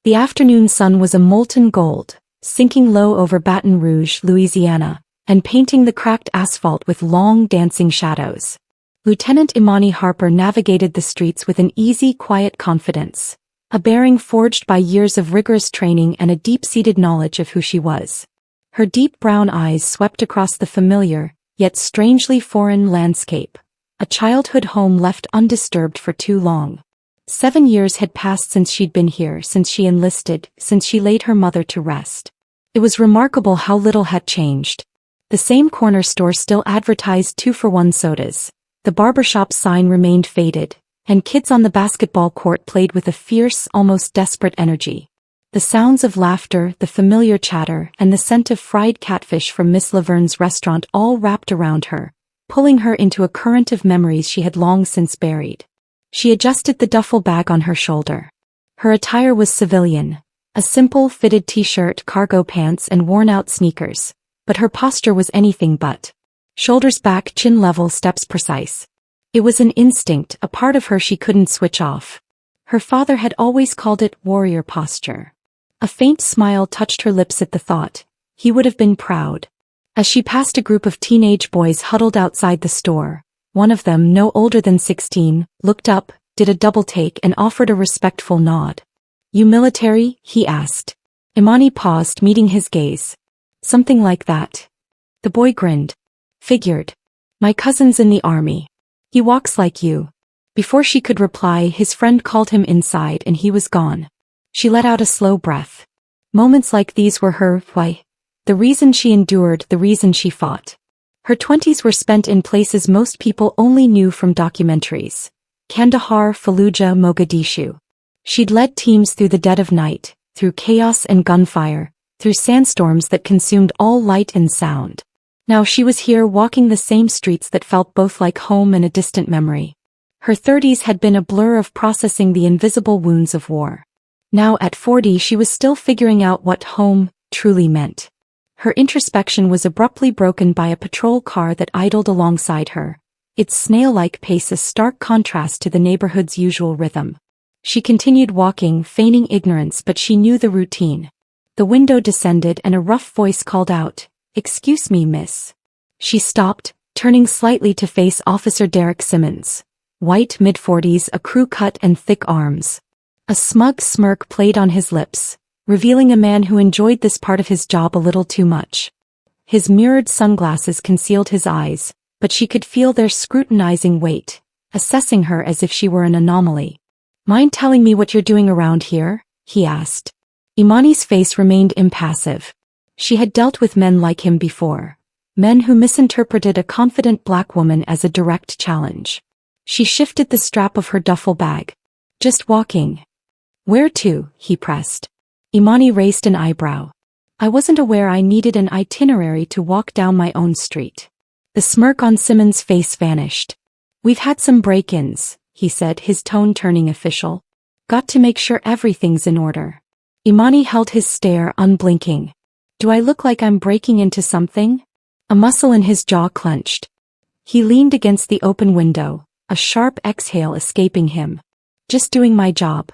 The afternoon sun was a molten gold, sinking low over Baton Rouge, Louisiana, and painting the cracked asphalt with long dancing shadows. Lieutenant Imani Harper navigated the streets with an easy, quiet confidence, a bearing forged by years of rigorous training and a deep-seated knowledge of who she was. Her deep brown eyes swept across the familiar, yet strangely foreign landscape, a childhood home left undisturbed for too long. 7 years had passed since she'd been here, since she enlisted, since she laid her mother to rest. It was remarkable how little had changed. The same corner store still advertised 2-for-1 sodas. The barbershop sign remained faded, and kids on the basketball court played with a fierce, almost desperate energy. The sounds of laughter, the familiar chatter, and the scent of fried catfish from Miss Laverne's restaurant all wrapped around her, pulling her into a current of memories she had long since buried. She adjusted the duffel bag on her shoulder. Her attire was civilian, a simple fitted t-shirt, cargo pants, and worn-out sneakers, but her posture was anything but. Shoulders back, chin level, steps precise. It was an instinct, a part of her she couldn't switch off. Her father had always called it warrior posture. A faint smile touched her lips at the thought. He would have been proud. As she passed a group of teenage boys huddled outside the store, one of them, no older than 16, looked up, did a double take and offered a respectful nod. "You military?" he asked. Imani paused, meeting his gaze. "Something like that." The boy grinned. "Figured. My cousin's in the army. He walks like you." Before she could reply, his friend called him inside and he was gone. She let out a slow breath. Moments like these were the reason she endured, the reason she fought. Her 20s were spent in places most people only knew from documentaries. Kandahar, Fallujah, Mogadishu. She'd led teams through the dead of night, through chaos and gunfire, through sandstorms that consumed all light and sound. Now she was here walking the same streets that felt both like home and a distant memory. Her 30s had been a blur of processing the invisible wounds of war. Now at 40 she was still figuring out what home truly meant. Her introspection was abruptly broken by a patrol car that idled alongside her, its snail-like pace a stark contrast to the neighborhood's usual rhythm. She continued walking, feigning ignorance, but she knew the routine. The window descended and a rough voice called out, "Excuse me, miss." She stopped, turning slightly to face Officer Derek Simmons. White, mid-40s, a crew cut and thick arms. A smug smirk played on his lips, revealing a man who enjoyed this part of his job a little too much. His mirrored sunglasses concealed his eyes, but she could feel their scrutinizing weight, assessing her as if she were an anomaly. "Mind telling me what you're doing around here?" he asked. Imani's face remained impassive. She had dealt with men like him before, men who misinterpreted a confident black woman as a direct challenge. She shifted the strap of her duffel bag. "Just walking." "Where to?" he pressed. Imani raised an eyebrow. "I wasn't aware I needed an itinerary to walk down my own street." The smirk on Simmons' face vanished. "We've had some break-ins," he said, his tone turning official. "Got to make sure everything's in order." Imani held his stare, unblinking. "Do I look like I'm breaking into something?" A muscle in his jaw clenched. He leaned against the open window, a sharp exhale escaping him. "Just doing my job."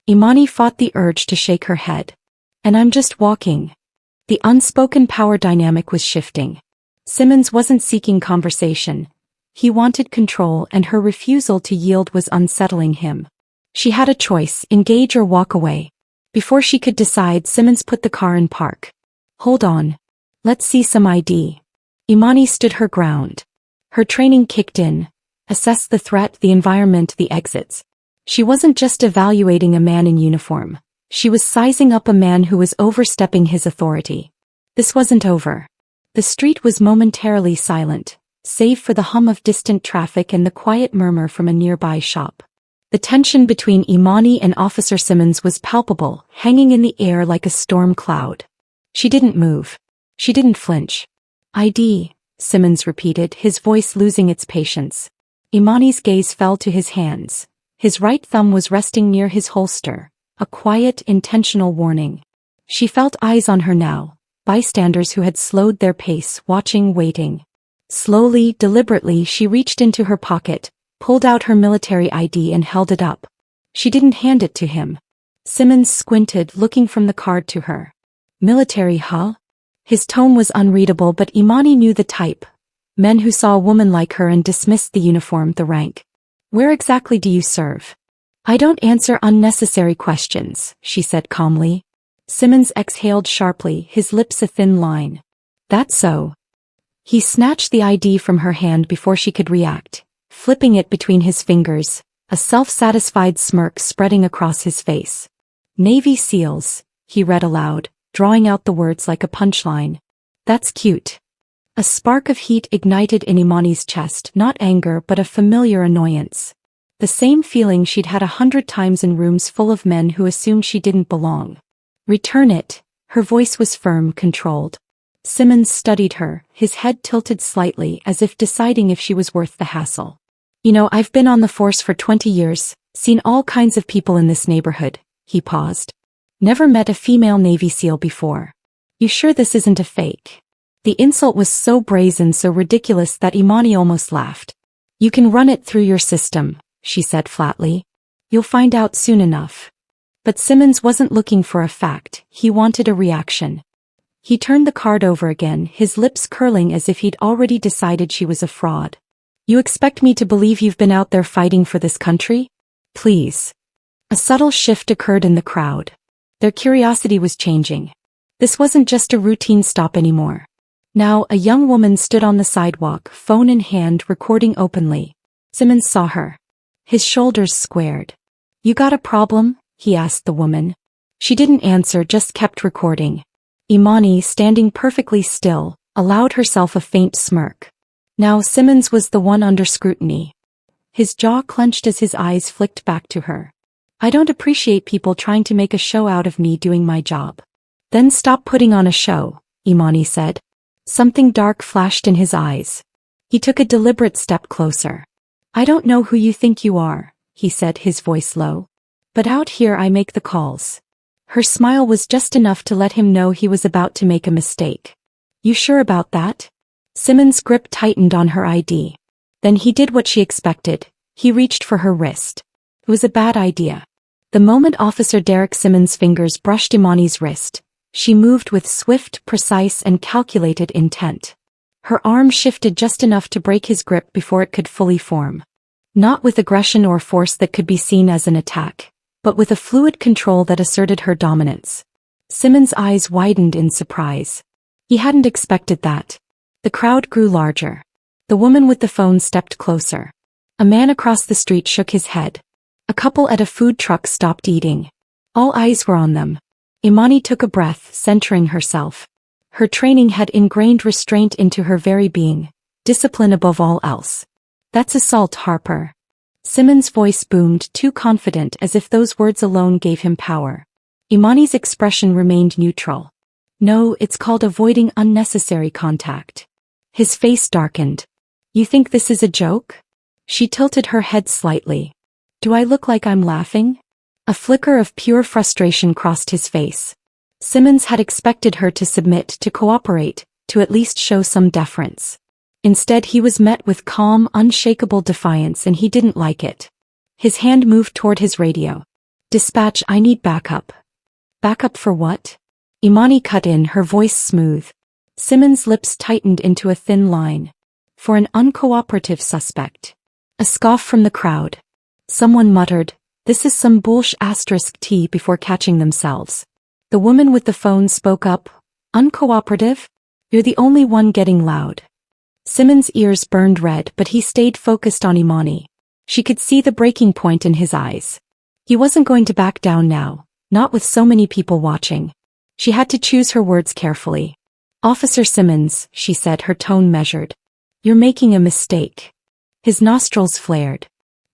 Imani fought the urge to shake her head. "And I'm just walking." The unspoken power dynamic was shifting. Simmons wasn't seeking conversation. He wanted control, and her refusal to yield was unsettling him. She had a choice, engage or walk away. Before she could decide, Simmons put the car in park. "Hold on. Let's see some ID." Imani stood her ground. Her training kicked in. Assessed the threat, the environment, the exits. She wasn't just evaluating a man in uniform. She was sizing up a man who was overstepping his authority. This wasn't over. The street was momentarily silent, save for the hum of distant traffic and the quiet murmur from a nearby shop. The tension between Imani and Officer Simmons was palpable, hanging in the air like a storm cloud. She didn't move. She didn't flinch. "ID," Simmons repeated, his voice losing its patience. Imani's gaze fell to his hands. His right thumb was resting near his holster, a quiet, intentional warning. She felt eyes on her now, bystanders who had slowed their pace, watching, waiting. Slowly, deliberately, she reached into her pocket, pulled out her military ID and held it up. She didn't hand it to him. Simmons squinted, looking from the card to her. Military, huh? His tone was unreadable, but Imani knew the type. Men who saw a woman like her and dismissed the uniform, the rank. Where exactly do you serve? I don't answer unnecessary questions, she said calmly. Simmons exhaled sharply, his lips a thin line. That's so. He snatched the ID from her hand before she could react, flipping it between his fingers, a self-satisfied smirk spreading across his face. Navy SEALs, he read aloud, drawing out the words like a punchline. That's cute. A spark of heat ignited in Imani's chest, not anger but a familiar annoyance. The same feeling she'd had 100 times in rooms full of men who assumed she didn't belong. Return it. Her voice was firm, controlled. Simmons studied her, his head tilted slightly as if deciding if she was worth the hassle. You know, I've been on the force for 20 years, seen all kinds of people in this neighborhood. He paused. Never met a female Navy SEAL before. You sure this isn't a fake? The insult was so brazen, so ridiculous that Imani almost laughed. You can run it through your system, she said flatly. You'll find out soon enough. But Simmons wasn't looking for a fact, he wanted a reaction. He turned the card over again, his lips curling as if he'd already decided she was a fraud. You expect me to believe you've been out there fighting for this country? Please. A subtle shift occurred in the crowd. Their curiosity was changing. This wasn't just a routine stop anymore. Now, a young woman stood on the sidewalk, phone in hand, recording openly. Simmons saw her. His shoulders squared. You got a problem? He asked the woman. She didn't answer, just kept recording. Imani, standing perfectly still, allowed herself a faint smirk. Now Simmons was the one under scrutiny. His jaw clenched as his eyes flicked back to her. I don't appreciate people trying to make a show out of me doing my job. Then stop putting on a show, Imani said. Something dark flashed in his eyes. He took a deliberate step closer. I don't know who you think you are, he said, his voice low. But out here I make the calls. Her smile was just enough to let him know he was about to make a mistake. You sure about that? Simmons' grip tightened on her ID. Then he did what she expected. He reached for her wrist. It was a bad idea. The moment Officer Derek Simmons' fingers brushed Imani's wrist, she moved with swift, precise, and calculated intent. Her arm shifted just enough to break his grip before it could fully form. Not with aggression or force that could be seen as an attack, but with a fluid control that asserted her dominance. Simmons' eyes widened in surprise. He hadn't expected that. The crowd grew larger. The woman with the phone stepped closer. A man across the street shook his head. A couple at a food truck stopped eating. All eyes were on them. Imani took a breath, centering herself. Her training had ingrained restraint into her very being, discipline above all else. That's assault, Harper. Simmons' voice boomed, too confident, as if those words alone gave him power. Imani's expression remained neutral. No, it's called avoiding unnecessary contact. His face darkened. You think this is a joke? She tilted her head slightly. Do I look like I'm laughing? A flicker of pure frustration crossed his face. Simmons had expected her to submit, to cooperate, to at least show some deference. Instead, he was met with calm, unshakable defiance, and he didn't like it. His hand moved toward his radio. Dispatch, I need backup. Backup for what? Imani cut in, her voice smooth. Simmons' lips tightened into a thin line. For an uncooperative suspect. A scoff from the crowd. Someone muttered, this is some *T before catching themselves. The woman with the phone spoke up. Uncooperative? You're the only one getting loud. Simmons' ears burned red, but he stayed focused on Imani. She could see the breaking point in his eyes. He wasn't going to back down now, not with so many people watching. She had to choose her words carefully. Officer Simmons, she said, her tone measured. You're making a mistake. His nostrils flared.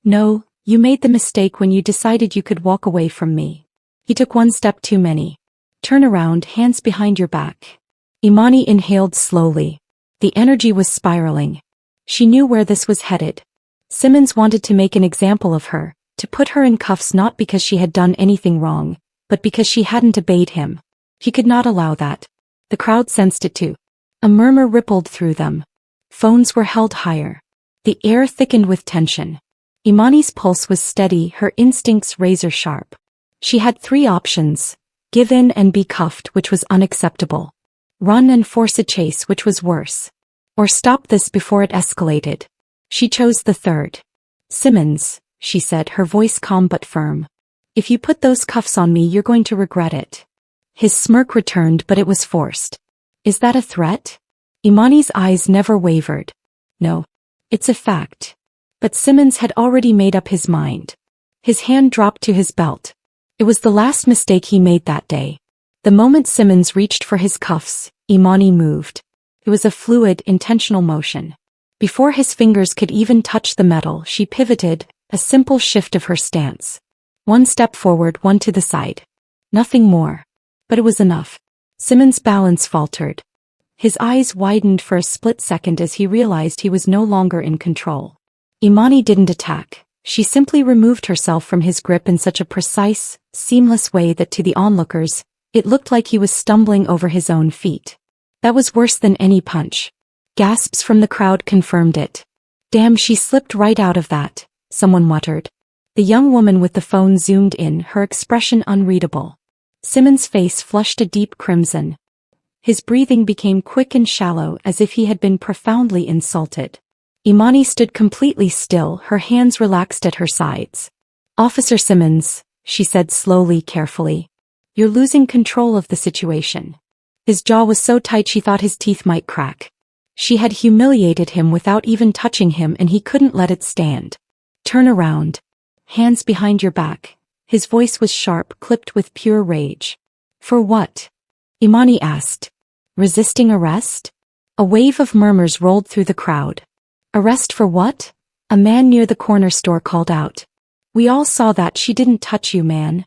No, you made the mistake when you decided you could walk away from me. He took one step too many. Turn around, hands behind your back. Imani inhaled slowly. The energy was spiraling. She knew where this was headed. Simmons wanted to make an example of her, to put her in cuffs not because she had done anything wrong, but because she hadn't obeyed him. He could not allow that. The crowd sensed it too. A murmur rippled through them. Phones were held higher. The air thickened with tension. Imani's pulse was steady, her instincts razor-sharp. She had three options: give in and be cuffed, which was unacceptable; run and force a chase, which was worse; or stop this before it escalated. She chose the third. "Simmons," she said, her voice calm but firm, "if you put those cuffs on me, you're going to regret it." His smirk returned, but it was forced. "Is that a threat?" Imani's eyes never wavered. "No. It's a fact." But Simmons had already made up his mind. His hand dropped to his belt. It was the last mistake he made that day. The moment Simmons reached for his cuffs, Imani moved. It was a fluid, intentional motion. Before his fingers could even touch the metal, she pivoted, a simple shift of her stance. One step forward, one to the side. Nothing more. But it was enough. Simmons' balance faltered. His eyes widened for a split second as he realized he was no longer in control. Imani didn't attack. She simply removed herself from his grip in such a precise, seamless way that to the onlookers, it looked like he was stumbling over his own feet. That was worse than any punch. Gasps from the crowd confirmed it. "Damn, she slipped right out of that," someone muttered. The young woman with the phone zoomed in, her expression unreadable. Simmons' face flushed a deep crimson. His breathing became quick and shallow, as if he had been profoundly insulted. Imani stood completely still, her hands relaxed at her sides. "Officer Simmons," she said slowly, carefully, "you're losing control of the situation." His jaw was so tight she thought his teeth might crack. She had humiliated him without even touching him, and he couldn't let it stand. "Turn around. Hands behind your back." His voice was sharp, clipped with pure rage. "For what?" Imani asked. "Resisting arrest?" A wave of murmurs rolled through the crowd. "Arrest for what?" A man near the corner store called out. "We all saw that. She didn't touch you, man."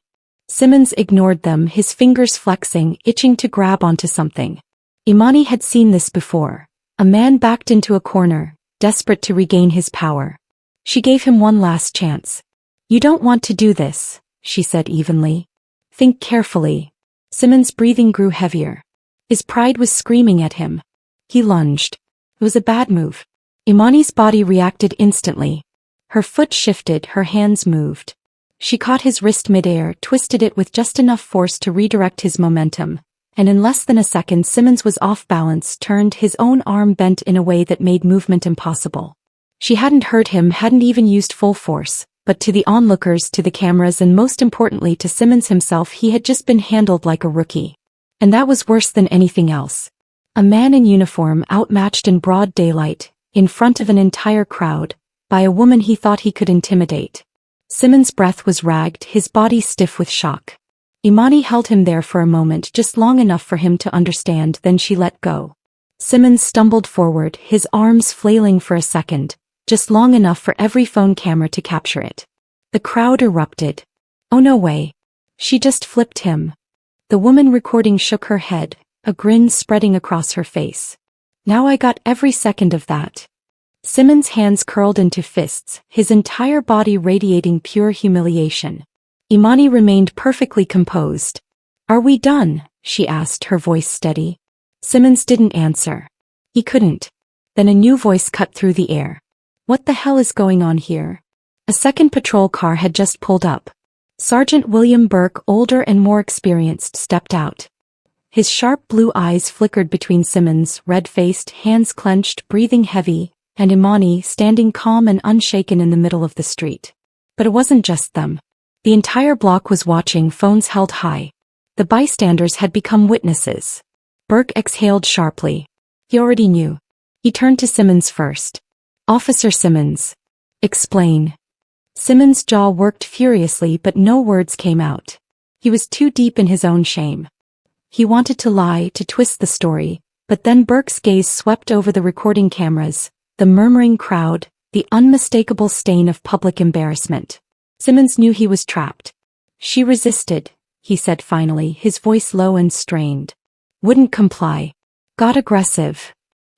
Simmons ignored them, his fingers flexing, itching to grab onto something. Imani had seen this before. A man backed into a corner, desperate to regain his power. She gave him one last chance. "You don't want to do this," she said evenly. "Think carefully." Simmons' breathing grew heavier. His pride was screaming at him. He lunged. It was a bad move. Imani's body reacted instantly. Her foot shifted, her hands moved. She caught his wrist midair, twisted it with just enough force to redirect his momentum, and in less than a second Simmons was off balance, turned, his own arm bent in a way that made movement impossible. She hadn't hurt him, hadn't even used full force, but to the onlookers, to the cameras, and most importantly to Simmons himself, he had just been handled like a rookie. And that was worse than anything else. A man in uniform, outmatched in broad daylight, in front of an entire crowd, by a woman he thought he could intimidate. Simmons' breath was ragged, his body stiff with shock. Imani held him there for a moment, just long enough for him to understand, then she let go. Simmons stumbled forward, his arms flailing for a second, just long enough for every phone camera to capture it. The crowd erupted. "Oh, no way. She just flipped him." The woman recording shook her head, a grin spreading across her face. "Now I got every second of that." Simmons' hands curled into fists, his entire body radiating pure humiliation. Imani remained perfectly composed. "Are we done?" she asked, her voice steady. Simmons didn't answer. He couldn't. Then a new voice cut through the air. "What the hell is going on here?" A second patrol car had just pulled up. Sergeant William Burke, older and more experienced, stepped out. His sharp blue eyes flickered between Simmons, red-faced, hands clenched, breathing heavy, and Imani, standing calm and unshaken in the middle of the street. But it wasn't just them. The entire block was watching, phones held high. The bystanders had become witnesses. Burke exhaled sharply. He already knew. He turned to Simmons first. "Officer Simmons. Explain." Simmons' jaw worked furiously, but no words came out. He was too deep in his own shame. He wanted to lie, to twist the story, but then Burke's gaze swept over the recording cameras, the murmuring crowd, the unmistakable stain of public embarrassment. Simmons knew he was trapped. "She resisted," he said finally, his voice low and strained. "Wouldn't comply. Got aggressive."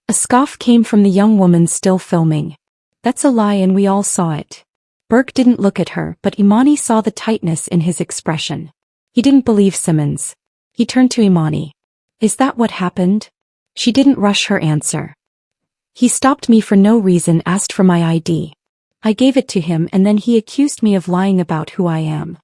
A scoff came from the young woman still filming. "That's a lie and we all saw it." Burke didn't look at her, but Imani saw the tightness in his expression. He didn't believe Simmons. He turned to Imani. "Is that what happened?" She didn't rush her answer. "He stopped me for no reason, asked for my ID. I gave it to him, and then he accused me of lying about who I am."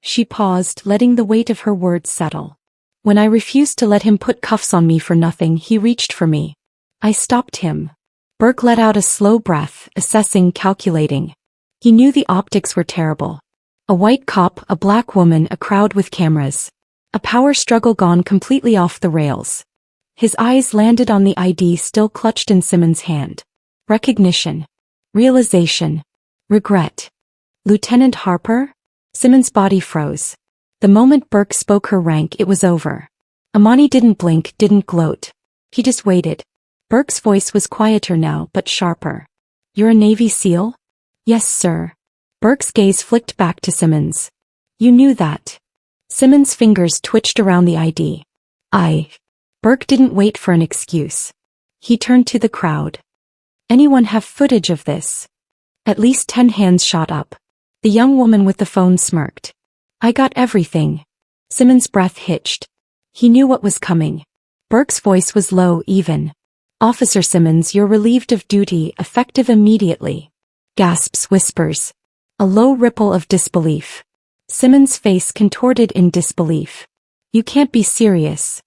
She paused, letting the weight of her words settle. When I refused to let him put cuffs on me for nothing, he reached for me. I stopped him. Burke let out a slow breath, assessing, calculating. He knew the optics were terrible. A white cop, a black woman, a crowd with cameras. A power struggle gone completely off the rails. His eyes landed on the ID still clutched in Simmons' hand. Recognition. Realization. Regret. Lieutenant Harper? Simmons' body froze. The moment Burke spoke her rank, it was over. Imani didn't blink, didn't gloat. He just waited. Burke's voice was quieter now, but sharper. You're a Navy SEAL? Yes, sir. Burke's gaze flicked back to Simmons. You knew that. Simmons' fingers twitched around the ID. Burke didn't wait for an excuse. He turned to the crowd. Anyone have footage of this? At least 10 hands shot up. The young woman with the phone smirked. I got everything. Simmons' breath hitched. He knew what was coming. Burke's voice was low, even. Officer Simmons, you're relieved of duty, effective immediately. Gasps, whispers. A low ripple of disbelief. Simmons' face contorted in disbelief. You can't be serious.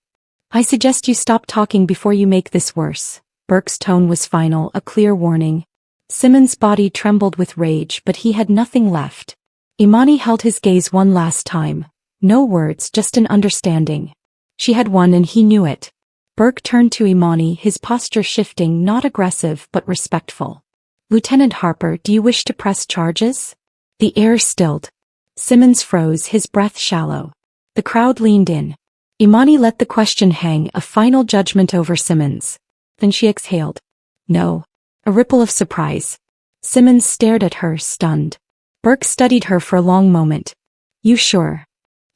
I suggest you stop talking before you make this worse. Burke's tone was final, a clear warning. Simmons' body trembled with rage, but he had nothing left. Imani held his gaze one last time. No words, just an understanding. She had won and he knew it. Burke turned to Imani, his posture shifting, not aggressive but respectful. Lieutenant Harper, do you wish to press charges? The air stilled. Simmons froze, his breath shallow. The crowd leaned in. Imani let the question hang, a final judgment over Simmons. Then she exhaled. No. A ripple of surprise. Simmons stared at her, stunned. Burke studied her for a long moment. You sure?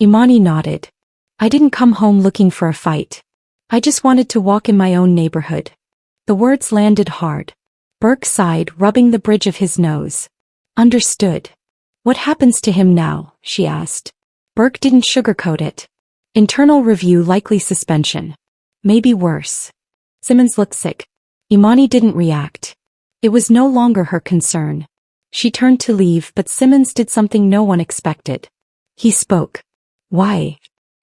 Imani nodded. I didn't come home looking for a fight. I just wanted to walk in my own neighborhood. The words landed hard. Burke sighed, rubbing the bridge of his nose. Understood. What happens to him now? She asked. Burke didn't sugarcoat it. Internal review, likely suspension. Maybe worse. Simmons looked sick. Imani didn't react. It was no longer her concern. She turned to leave, but Simmons did something no one expected. He spoke. Why?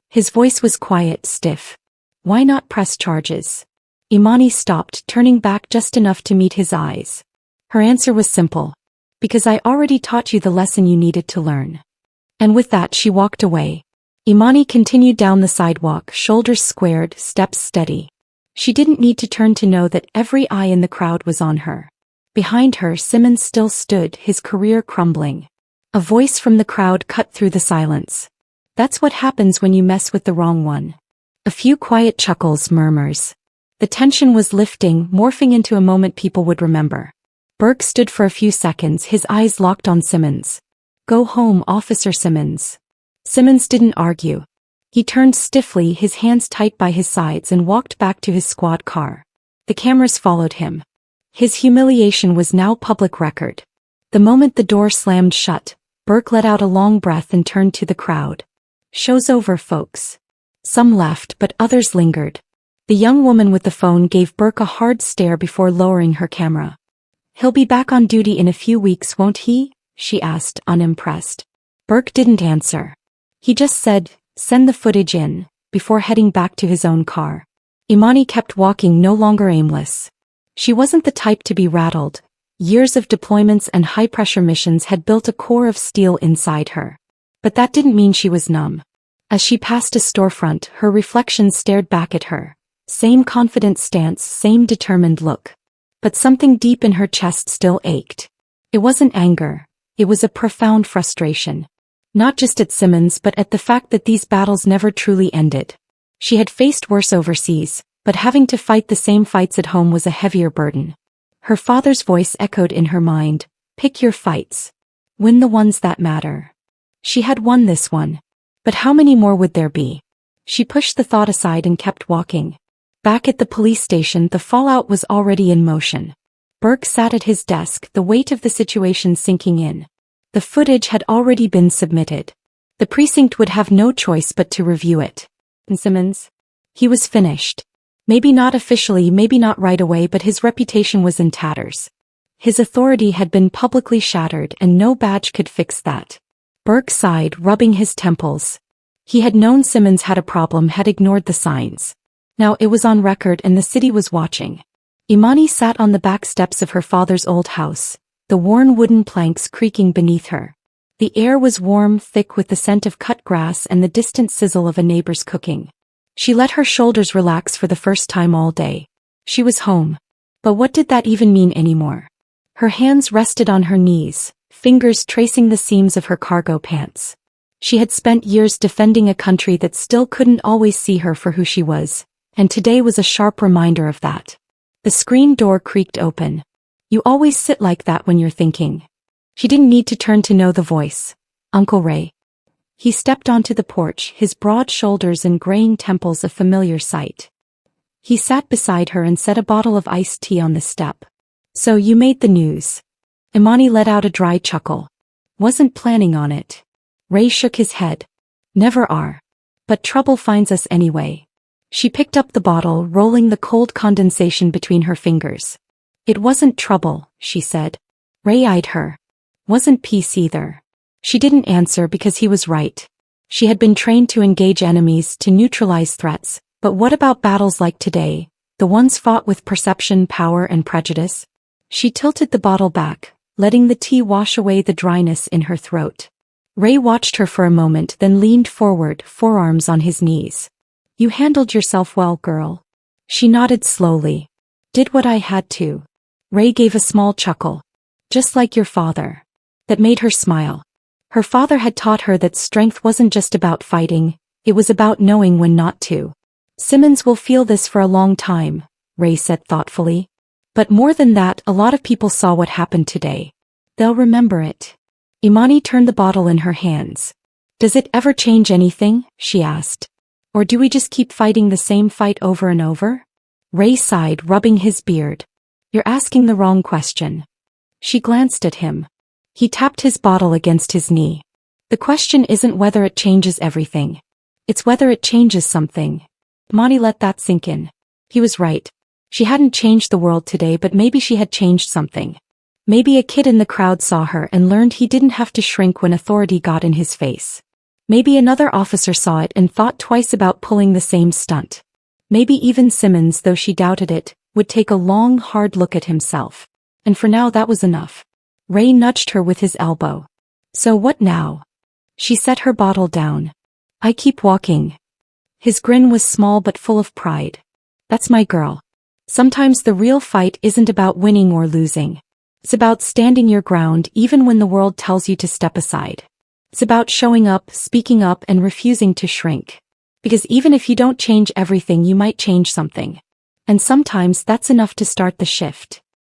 His voice was quiet, stiff. Why not press charges? Imani stopped, turning back just enough to meet his eyes. Her answer was simple. Because I already taught you the lesson you needed to learn. And with that she walked away. Imani continued down the sidewalk, shoulders squared, steps steady. She didn't need to turn to know that every eye in the crowd was on her. Behind her, Simmons still stood, his career crumbling. A voice from the crowd cut through the silence. That's what happens when you mess with the wrong one. A few quiet chuckles, murmurs. The tension was lifting, morphing into a moment people would remember. Burke stood for a few seconds, his eyes locked on Simmons. Go home, Officer Simmons. Simmons didn't argue. He turned stiffly, his hands tight by his sides, and walked back to his squad car. The cameras followed him. His humiliation was now public record. The moment the door slammed shut, Burke let out a long breath and turned to the crowd. Show's over, folks. Some laughed, but others lingered. The young woman with the phone gave Burke a hard stare before lowering her camera. He'll be back on duty in a few weeks, won't he? She asked, unimpressed. Burke didn't answer. He just said, send the footage in, before heading back to his own car. Imani kept walking, no longer aimless. She wasn't the type to be rattled. Years of deployments and high-pressure missions had built a core of steel inside her. But that didn't mean she was numb. As she passed a storefront, her reflection stared back at her. Same confident stance, same determined look. But something deep in her chest still ached. It wasn't anger. It was a profound frustration. Not just at Simmons, but at the fact that these battles never truly ended. She had faced worse overseas, but having to fight the same fights at home was a heavier burden. Her father's voice echoed in her mind. Pick your fights. Win the ones that matter. She had won this one. But how many more would there be? She pushed the thought aside and kept walking. Back at the police station, the fallout was already in motion. Burke sat at his desk, the weight of the situation sinking in. The footage had already been submitted. The precinct would have no choice but to review it. And Simmons? He was finished. Maybe not officially, maybe not right away, but his reputation was in tatters. His authority had been publicly shattered, and no badge could fix that. Burke sighed, rubbing his temples. He had known Simmons had a problem, had ignored the signs. Now it was on record and the city was watching. Imani sat on the back steps of her father's old house, the worn wooden planks creaking beneath her. The air was warm, thick with the scent of cut grass and the distant sizzle of a neighbor's cooking. She let her shoulders relax for the first time all day. She was home. But what did that even mean anymore? Her hands rested on her knees, fingers tracing the seams of her cargo pants. She had spent years defending a country that still couldn't always see her for who she was, and today was a sharp reminder of that. The screen door creaked open. You always sit like that when you're thinking. She didn't need to turn to know the voice. Uncle Ray. He stepped onto the porch, his broad shoulders and graying temples a familiar sight. He sat beside her and set a bottle of iced tea on the step. So you made the news. Imani let out a dry chuckle. Wasn't planning on it. Ray shook his head. Never are. But trouble finds us anyway. She picked up the bottle, rolling the cold condensation between her fingers. It wasn't trouble, she said. Ray eyed her. Wasn't peace either. She didn't answer because he was right. She had been trained to engage enemies, to neutralize threats, but what about battles like today, the ones fought with perception, power, and prejudice? She tilted the bottle back, letting the tea wash away the dryness in her throat. Ray watched her for a moment, then leaned forward, forearms on his knees. You handled yourself well, girl. She nodded slowly. Did what I had to. Ray gave a small chuckle. Just like your father. That made her smile. Her father had taught her that strength wasn't just about fighting, it was about knowing when not to. Simmons will feel this for a long time, Ray said thoughtfully. But more than that, a lot of people saw what happened today. They'll remember it. Imani turned the bottle in her hands. Does it ever change anything? She asked. Or do we just keep fighting the same fight over and over? Ray sighed, rubbing his beard. You're asking the wrong question. She glanced at him. He tapped his bottle against his knee. The question isn't whether it changes everything. It's whether it changes something. Imani let that sink in. He was right. She hadn't changed the world today, but maybe she had changed something. Maybe a kid in the crowd saw her and learned he didn't have to shrink when authority got in his face. Maybe another officer saw it and thought twice about pulling the same stunt. Maybe even Simmons, though she doubted it, would take a long, hard look at himself. And for now that was enough. Ray nudged her with his elbow. So what now? She set her bottle down. I keep walking. His grin was small but full of pride. That's my girl. Sometimes the real fight isn't about winning or losing. It's about standing your ground even when the world tells you to step aside. It's about showing up, speaking up, and refusing to shrink. Because even if you don't change everything, you might change something. And sometimes that's enough to start the shift.